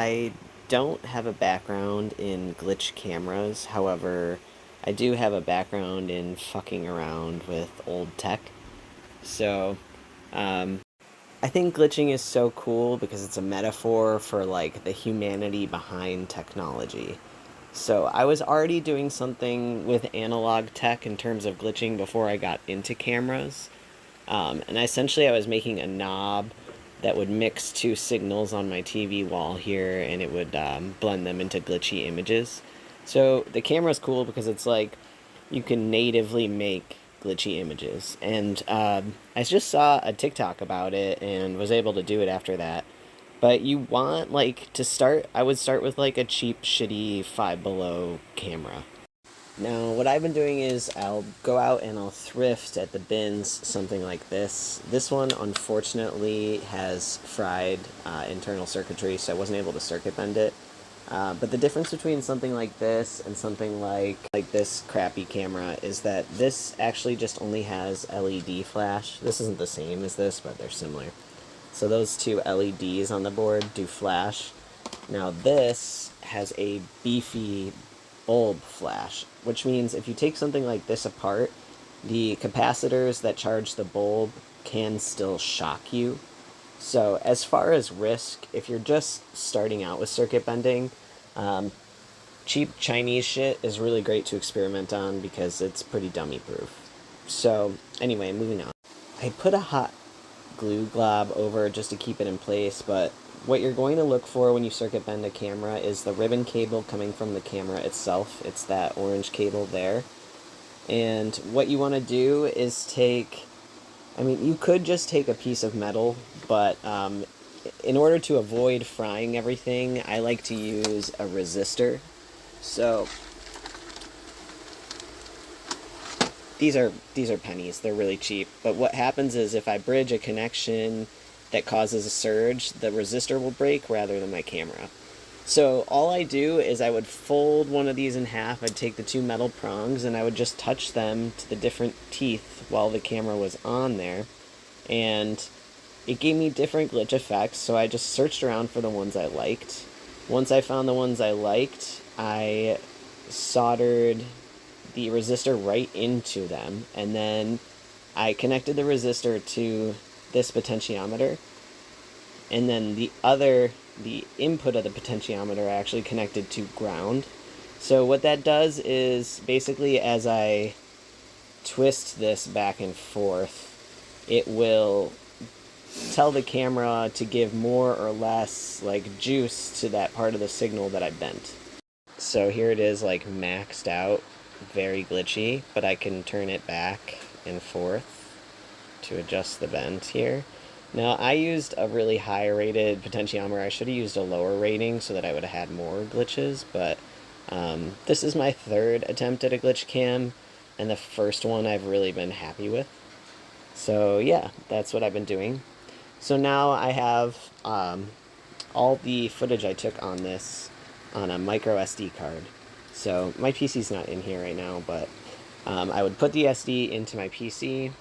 I don't have a background in glitch cameras, however, I do have a background in fucking around with old tech. So, um, I think glitching is so cool because it's a metaphor for like the humanity behind technology. So I was already doing something with analog tech in terms of glitching before I got into cameras. And essentially I was making a knob that would mix two signals on my TV wall here, and it would blend them into glitchy images. So the camera's cool because it's like you can natively make glitchy images. And I just saw a TikTok about it and was able to do it after that. But you want like to start, I would start with like a cheap, shitty Five Below camera. Now, what I've been doing is I'll go out and I'll thrift at the bins something like this. This one, unfortunately, has fried internal circuitry, so I wasn't able to circuit bend it. But the difference between something like this and something like this crappy camera is that this actually just only has LED flash. This isn't the same as this, but they're similar. So those two LEDs on the board do flash. Now this has a beefy bulb flash, which means if you take something like this apart, the capacitors that charge the bulb can still shock you. So as far as risk, if you're just starting out with circuit bending, um, cheap Chinese shit is really great to experiment on because it's pretty dummy proof. So anyway, moving on. I put a hot glue glob over just to keep it in place, but what you're going to look for when you circuit bend a camera is the ribbon cable coming from the camera itself. It's that orange cable there. And what you want to do is take, I mean, you could just take a piece of metal, but in order to avoid frying everything, I like to use a resistor. So these are pennies. They're really cheap. But what happens is if I bridge a connection that causes a surge, the resistor will break rather than my camera. So all I do is I would fold one of these in half. I'd take the two metal prongs and I would just touch them to the different teeth while the camera was on there. And it gave me different glitch effects, so I just searched around for the ones I liked. Once I found the ones I liked, I soldered the resistor right into them, and then I connected the resistor to this potentiometer, and then the input of the potentiometer I actually connected to ground. So what that does is basically as I twist this back and forth, it will tell the camera to give more or less like juice to that part of the signal that I bent. So here it is like maxed out, very glitchy, but I can turn it back and forth to adjust the bend here. Now I used a really high rated potentiometer. I should have used a lower rating so that I would have had more glitches, but this is my third attempt at a glitch cam, and the first one I've really been happy with. So yeah, that's what I've been doing. So now I have all the footage I took on this on a micro SD card. So my PC's not in here right now, but I would put the SD into my PC,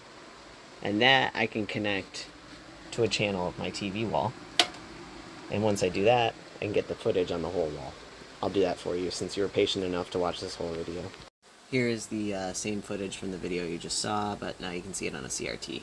and that I can connect to a channel of my TV wall. And once I do that, I can get the footage on the whole wall. I'll do that for you since you were patient enough to watch this whole video. Here is the same footage from the video you just saw, but now you can see it on a CRT.